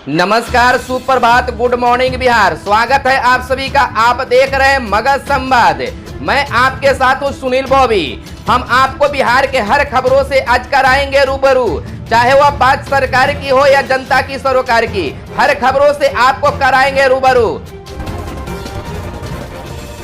नमस्कार, सुप्रभात, good morning Bihar. स्वागत है आप सभी का। आप देख रहे हैं मगध संवाद। मैं आपके साथ हूँ सुनील बॉबी। हम आपको बिहार के हर खबरों से आज कराएंगे रूबरू, चाहे वह बात सरकार की हो या जनता की सरोकार की। हर खबरों से आपको कराएंगे रूबरू।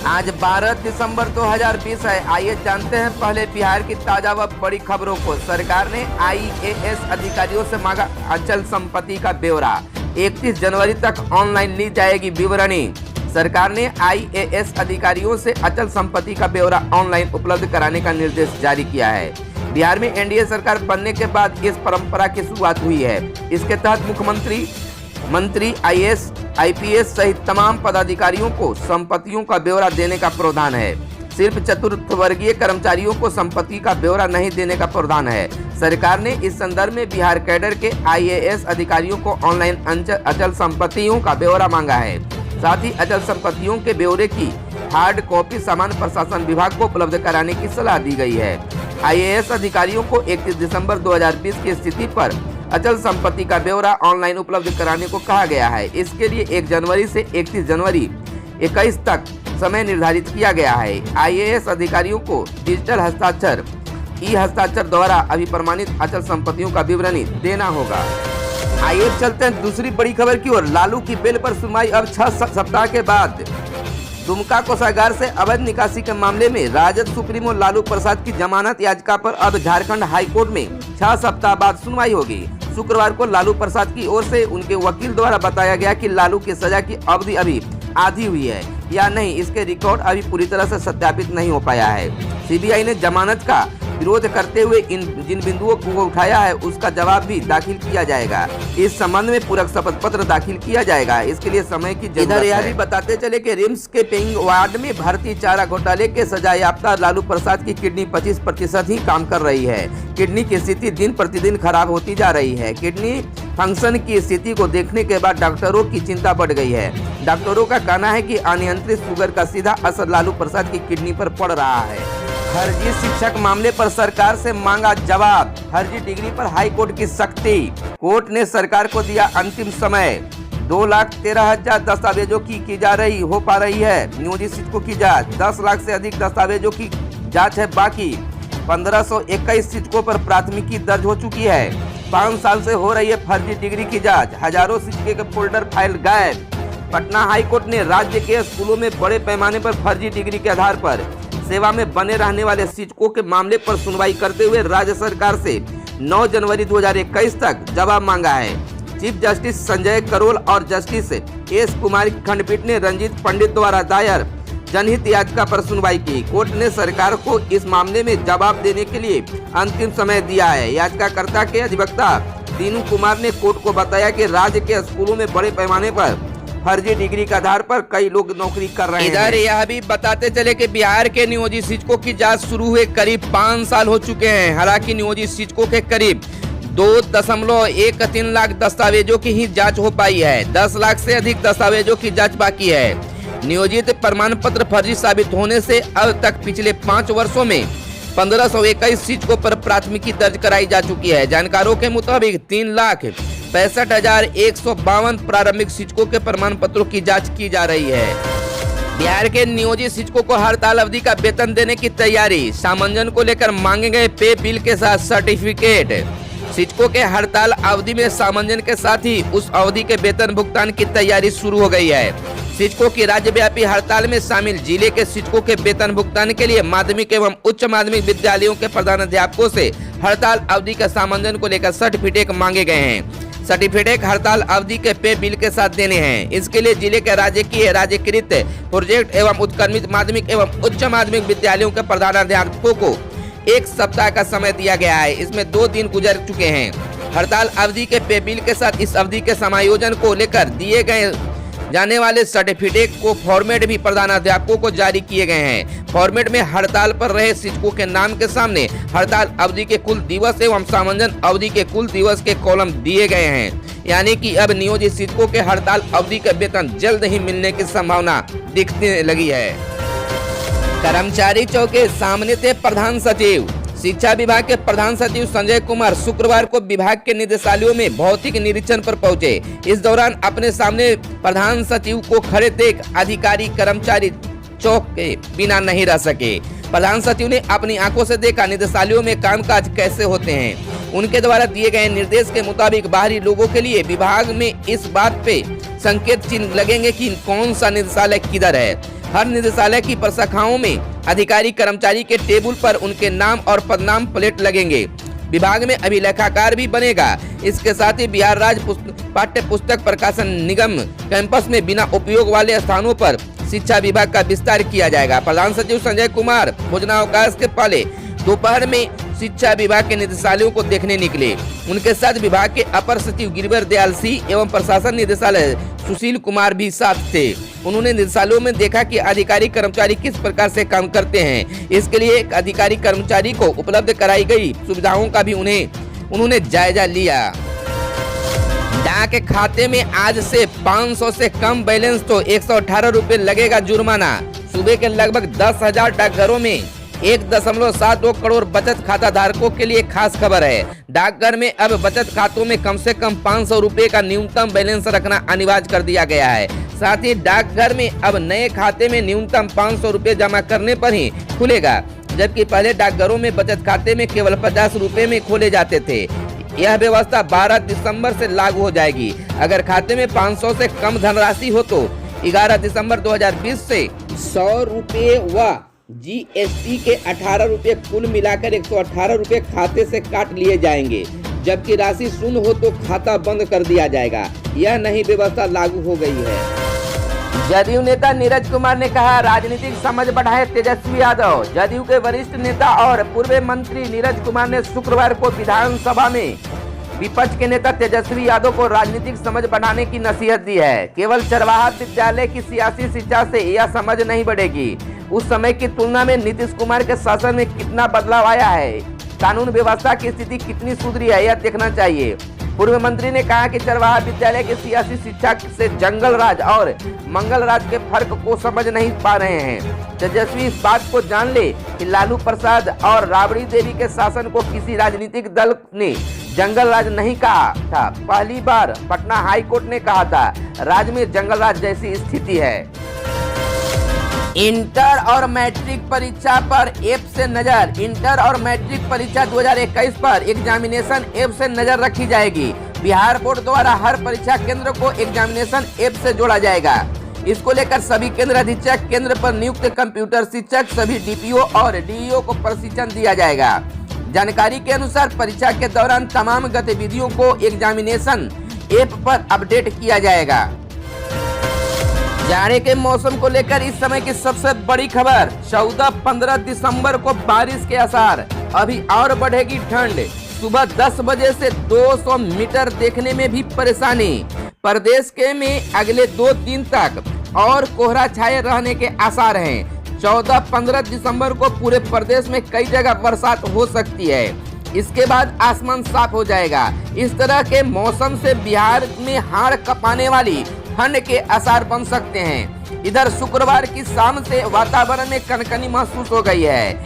आज 12 दिसंबर 2020 है। आइए जानते हैं पहले बिहार की ताजा व बड़ी खबरों को। सरकार ने IAS अधिकारियों से मांगा अचल संपत्ति का ब्यौरा। 31 जनवरी तक ऑनलाइन ली जाएगी विवरणी। सरकार ने IAS अधिकारियों से अचल संपत्ति का ब्यौरा ऑनलाइन उपलब्ध कराने का निर्देश जारी किया है। बिहार में NDA सरकार बनने के बाद इस परंपरा की शुरुआत हुई है। इसके तहत मुख्यमंत्री, मंत्री, IAS, IPS सहित तमाम पदाधिकारियों को संपत्तियों का ब्यौरा देने का प्रावधान है। सिर्फ चतुर्थ वर्गीय कर्मचारियों को संपत्ति का ब्यौरा नहीं देने का प्रावधान है। सरकार ने इस संदर्भ में बिहार कैडर के IAS अधिकारियों को ऑनलाइन अचल संपत्तियों का ब्यौरा मांगा है। साथ ही अचल संपत्तियों के ब्यौरे की हार्ड कॉपी सामान्य प्रशासन विभाग को उपलब्ध कराने की सलाह दी गई है। IAS अधिकारियों को 31 दिसंबर 2020 की स्थिति पर अचल संपत्ति का ब्यौरा ऑनलाइन उपलब्ध कराने को कहा गया है। इसके लिए 1 जनवरी से 31 जनवरी 21 तक समय निर्धारित किया गया है। IAS अधिकारियों को डिजिटल हस्ताक्षर हस्ताक्षर द्वारा अभिप्रमाणित अचल संपत्तियों का विवरणी देना होगा। आइए चलते हैं दूसरी बड़ी खबर की ओर। लालू की बेल पर सुनवाई अब 6 सप्ताह के बाद। दुमका कोषागार से अवैध निकासी के मामले में राजद सुप्रीमो लालू प्रसाद की जमानत याचिका पर अब झारखंड हाईकोर्ट में 6 सप्ताह बाद सुनवाई होगी। शुक्रवार को लालू प्रसाद की ओर से उनके वकील द्वारा बताया गया कि लालू की सजा की अवधि अभी आधी हुई है या नहीं, इसके रिकॉर्ड अभी पूरी तरह से सत्यापित नहीं हो पाया है। CBI ने जमानत का विरोध करते हुए जिन बिंदुओं को उठाया है उसका जवाब भी दाखिल किया जाएगा। इस संबंध में पूरक शपथ पत्र दाखिल किया जाएगा। इसके लिए समय की जरूरत है। इधर यह भी बताते चले कि रिम्स के पेइंग वार्ड में भर्ती चारा घोटाले के सजायाफ्ता लालू प्रसाद की किडनी 25% ही काम कर रही है। किडनी की स्थिति दिन प्रतिदिन खराब होती जा रही है। किडनी फंक्शन की स्थिति को देखने के बाद डॉक्टरों की चिंता बढ़ गई है। डॉक्टरों का कहना है कि अनियंत्रित शुगर का सीधा असर लालू प्रसाद की किडनी पर पड़ रहा है। फर्जी शिक्षक मामले पर सरकार से मांगा जवाब। फर्जी डिग्री पर हाई कोर्ट की सख्ती। कोर्ट ने सरकार को दिया अंतिम समय। 2,13,000 दस्तावेजों की जा रही हो पा रही है नियोजित शिक्षकों की जांच। 10 लाख से अधिक दस्तावेजों की जांच है बाकी। 1521 शिक्षकों पर प्राथमिकी दर्ज हो चुकी है। 5 साल से हो रही है फर्जी डिग्री की जाँच। हजारों शिक्षकों के फोल्डर फाइल गायब। पटना हाई कोर्ट ने राज्य के स्कूलों में बड़े पैमाने पर फर्जी डिग्री के आधार पर सेवा में बने रहने वाले शिक्षकों के मामले पर सुनवाई करते हुए राज्य सरकार से 9 जनवरी 2021 तक जवाब मांगा है। चीफ जस्टिस संजय करोल और जस्टिस S कुमार की खंडपीठ ने रंजीत पंडित द्वारा दायर जनहित याचिका पर सुनवाई की। कोर्ट ने सरकार को इस मामले में जवाब देने के लिए अंतिम समय दिया है। याचिकाकर्ता के अधिवक्ता दीनू कुमार ने कोर्ट को बताया कि राज्य के स्कूलों में बड़े पैमाने पर फर्जी डिग्री के आधार पर कई लोग नौकरी कर रहे हैं। इधर यह भी बताते चले कि बिहार के नियोजित शिक्षकों की जांच शुरू हुए करीब 5 साल हो चुके हैं। हालांकि नियोजित शिक्षकों के करीब 2.13 लाख दस्तावेजों की ही जांच हो पाई है। 10 लाख से अधिक दस्तावेजों की जांच बाकी है। नियोजित प्रमाण पत्र फर्जी साबित होने से अब तक पिछले 5 वर्षों में 1521 शिक्षकों पर प्राथमिकी दर्ज कराई जा चुकी है। जानकारों के मुताबिक 3,65,152 प्रारंभिक शिक्षकों के प्रमाण पत्रों की जांच की जा रही है। बिहार के नियोजित शिक्षकों को हड़ताल अवधि का वेतन देने की तैयारी। सामंजन को लेकर मांगे गए पे बिल के साथ सर्टिफिकेट। शिक्षकों के हड़ताल अवधि में सामंजन के साथ ही उस अवधि के वेतन भुगतान की तैयारी शुरू हो गई है। शिक्षकों की राज्यव्यापी हड़ताल में शामिल जिले के शिक्षकों के वेतन भुगतान के लिए माध्यमिक एवं उच्च माध्यमिक विद्यालयों के प्रधानाध्यापकों से हड़ताल अवधि का सामंजन को लेकर सर्टिफिकेट मांगे गए हैं। सर्टिफिकेट हड़ताल अवधि के पे बिल के साथ देने हैं। इसके लिए जिले के राज्यकृत प्रोजेक्ट एवं उत्क्रमित माध्यमिक एवं उच्च माध्यमिक विद्यालयों के प्रधानाध्यापकों को 1 सप्ताह का समय दिया गया है। इसमें 2 दिन गुजर चुके हैं। हड़ताल अवधि के पे बिल के साथ इस अवधि के समायोजन को लेकर दिए गए जाने वाले सर्टिफिकेट को फॉर्मेट भी प्रधानाध्यापकों को जारी किए गए हैं। फॉर्मेट में हड़ताल पर रहे शिक्षकों के नाम के सामने हड़ताल अवधि के कुल दिवस एवं सामंजन अवधि के कुल दिवस के कॉलम दिए गए हैं। यानी कि अब नियोजित शिक्षकों के हड़ताल अवधि का वेतन जल्द ही मिलने की संभावना दिखने लगी है। कर्मचारी चौक के सामने थे प्रधान सचिव। शिक्षा विभाग के प्रधान सचिव संजय कुमार शुक्रवार को विभाग के निदेशालयों में भौतिक निरीक्षण पर पहुंचे। इस दौरान अपने सामने प्रधान सचिव को खड़े देख अधिकारी कर्मचारी चौंक के बिना नहीं रह सके। प्रधान सचिव ने अपनी आंखों से देखा निदेशालयों में कामकाज कैसे होते हैं। उनके द्वारा दिए गए निर्देश के मुताबिक बाहरी लोगों के लिए विभाग में इस बात पे संकेत चिन्ह लगेंगे कि कौन सा निदेशालय किधर है। हर निदेशालय की प्रशाखाओं में अधिकारी कर्मचारी के टेबल पर उनके नाम और पदनाम प्लेट लगेंगे। विभाग में अभिलेखाकार भी बनेगा। इसके साथ ही बिहार राज्य पाठ्य पुस्तक प्रकाशन निगम कैंपस में बिना उपयोग वाले स्थानों पर शिक्षा विभाग का विस्तार किया जाएगा। प्रधान सचिव संजय कुमार भोजनावकाश के पहले दोपहर में शिक्षा विभाग के निदेशालयों को देखने निकले। उनके साथ विभाग के अपर सचिव गिरिवर दयाल सिंह एवं प्रशासन निदेशालय सुशील कुमार भी साथ थे। उन्होंने निदेशालयों में देखा कि अधिकारी कर्मचारी किस प्रकार से काम करते हैं। इसके लिए एक अधिकारी कर्मचारी को उपलब्ध कराई गई सुविधाओं का भी उन्होंने जायजा लिया। डाक खाते में आज से 500 से कम बैलेंस तो 118 रुपए लगेगा जुर्माना। सूबे के लगभग 10,000 डाकघरों में 1.72 करोड़ बचत खाता धारकों के लिए खास खबर है। डाकघर में अब बचत खातों में कम से कम 500 रुपए का न्यूनतम बैलेंस रखना अनिवार्य कर दिया गया है। साथ ही डाकघर में अब नए खाते में न्यूनतम 500 रुपए जमा करने पर ही खुलेगा, जबकि पहले डाकघरों में बचत खाते में केवल 50 रुपए में खोले जाते थे। यह व्यवस्था 12 दिसंबर से लागू हो जाएगी। अगर खाते में 500 से कम धनराशि हो तो 11 दिसंबर 2020 से 100 रुपए व GST के 18 रुपए कुल मिलाकर 118 रुपए खाते से काट लिए जाएंगे, जबकि राशि शून्य हो तो खाता बंद कर दिया जाएगा। यह नई व्यवस्था लागू हो गई है। जदयू नेता नीरज कुमार ने कहा, राजनीतिक समझ बढ़ाए तेजस्वी यादव। जदयू के वरिष्ठ नेता और पूर्व मंत्री नीरज कुमार ने शुक्रवार को विधानसभा में विपक्ष के नेता तेजस्वी यादव को राजनीतिक समझ बढ़ाने की नसीहत दी है। केवल चरवाहा विद्यालय की सियासी शिक्षा से यह समझ नहीं बढ़ेगी। उस समय की तुलना में नीतीश कुमार के शासन में कितना बदलाव आया है, कानून व्यवस्था की स्थिति कितनी सुधरी है, यह देखना चाहिए। पूर्व मंत्री ने कहा कि चरवाहा विद्यालय की सियासी शिक्षा से जंगल राज और मंगल राज के फर्क को समझ नहीं पा रहे हैं। तेजस्वी इस बात को जान ले कि लालू प्रसाद और राबड़ी देवी के शासन को किसी राजनीतिक दल ने जंगल राज नहीं कहा था। पहली बार पटना हाई कोर्ट ने कहा था, राज्य में जंगल राज जैसी स्थिति है। इंटर और मैट्रिक परीक्षा पर ऐप से नजर। इंटर और मैट्रिक परीक्षा 2021 पर एग्जामिनेशन ऐप से नजर रखी जाएगी। बिहार बोर्ड द्वारा हर परीक्षा केंद्र को एग्जामिनेशन ऐप से जोड़ा जाएगा। इसको लेकर सभी केंद्र अधीक्षक, केंद्र पर नियुक्त कंप्यूटर शिक्षक, सभी DPO और DEO को प्रशिक्षण दिया जाएगा। जानकारी के अनुसार परीक्षा के दौरान तमाम गतिविधियों को एग्जामिनेशन ऐप पर अपडेट किया जाएगा। जाड़े के मौसम को लेकर इस समय की सबसे बड़ी खबर, 14-15 दिसंबर को बारिश के आसार। अभी और बढ़ेगी ठंड। सुबह 10 बजे से 200 मीटर देखने में भी परेशानी। प्रदेश के में अगले 2 दिन तक और कोहरा छाए रहने के आसार हैं। 14-15 दिसंबर को पूरे प्रदेश में कई जगह बरसात हो सकती है। इसके बाद आसमान साफ हो जाएगा। इस तरह के मौसम से बिहार में हाड़ कपाने वाली ठंड के आसार बन सकते हैं। इधर शुक्रवार की शाम से वातावरण में कनकनी महसूस हो गई है।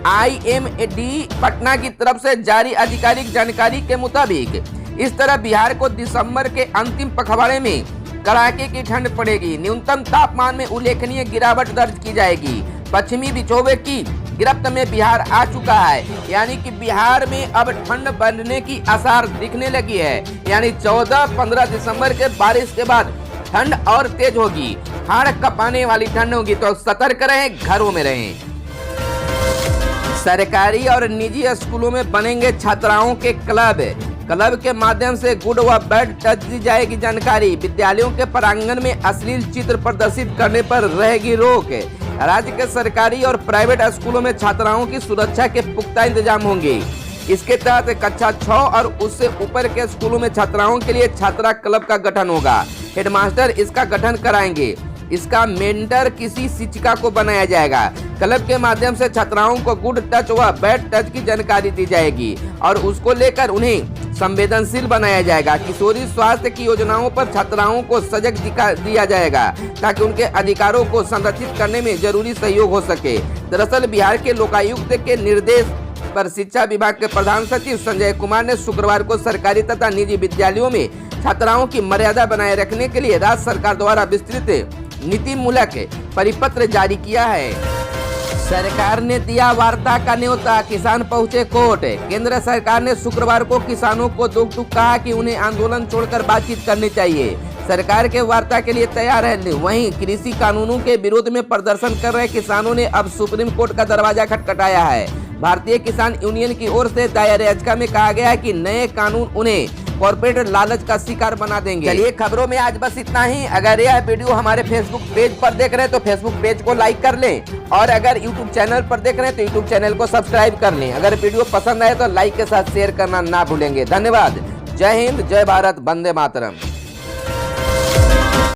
IMD पटना की तरफ से जारी आधिकारिक जानकारी के मुताबिक इस तरह बिहार को दिसंबर के अंतिम पखवाड़े में कड़ाके की ठंड पड़ेगी। न्यूनतम तापमान में उल्लेखनीय गिरावट दर्ज की जाएगी। पश्चिमी विक्षोभ की गिरफ्त में बिहार आ चुका है, यानी कि बिहार में अब ठंड बढ़ने की आसार दिखने लगी है। यानी 14-15 दिसंबर के बारिश के बाद ठंड और तेज होगी। हाड़ कपाने वाली ठंड होगी, तो सतर्क रहें, घरों में रहें। सरकारी और निजी स्कूलों में बनेंगे छात्राओं के क्लब। क्लब के माध्यम से गुड व बैड टच दी जाएगी जानकारी। विद्यालयों के प्रांगण में अश्लील चित्र प्रदर्शित करने पर रहेगी रोक। राज्य के सरकारी और प्राइवेट स्कूलों में छात्राओं की सुरक्षा के पुख्ता इंतजाम होंगे। इसके तहत कक्षा 6 और उससे ऊपर के स्कूलों में छात्राओं के लिए छात्रा क्लब का गठन होगा। हेडमास्टर इसका गठन कराएंगे। इसका मेंटर किसी शिक्षिका को बनाया जाएगा। क्लब के माध्यम से छात्राओं को गुड टच व बैड टच की जानकारी दी जाएगी और उसको लेकर उन्हें संवेदनशील बनाया जाएगा। किशोरी स्वास्थ्य की योजनाओं पर छात्राओं को सजग दिया जाएगा ताकि उनके अधिकारों को संरक्षित करने में जरूरी सहयोग हो सके। दरअसल बिहार के लोकायुक्त के निर्देश पर शिक्षा विभाग के प्रधान सचिव संजय कुमार ने शुक्रवार को सरकारी तथा निजी विद्यालयों में छात्राओं की मर्यादा बनाए रखने के लिए राज्य सरकार द्वारा विस्तृत नीति मूलक परिपत्र जारी किया है। सरकार ने दिया वार्ता का न्योता, किसान पहुंचे कोर्ट। केंद्र सरकार ने शुक्रवार को किसानों को दुख कहा कि उन्हें आंदोलन छोड़कर बातचीत करनी चाहिए। सरकार के वार्ता के लिए तैयार है। वहीं कृषि कानूनों के विरोध में प्रदर्शन कर रहे किसानों ने अब सुप्रीम कोर्ट का दरवाजा खटखटाया है। भारतीय किसान यूनियन की ओर से दायर याचिका में कहा गया है कि नए कानून उन्हें कॉर्पोरेट लालच का शिकार बना देंगे। चलिए खबरों में आज बस इतना ही। अगर यह वीडियो हमारे फेसबुक पेज पर देख रहे हैं तो फेसबुक पेज को लाइक कर लें और अगर यूट्यूब चैनल पर देख रहे हैं तो यूट्यूब चैनल को सब्सक्राइब कर लें। अगर वीडियो पसंद आए तो लाइक के साथ शेयर करना ना भूलेंगे। धन्यवाद। जय हिंद, जय भारत, वंदे मातरम।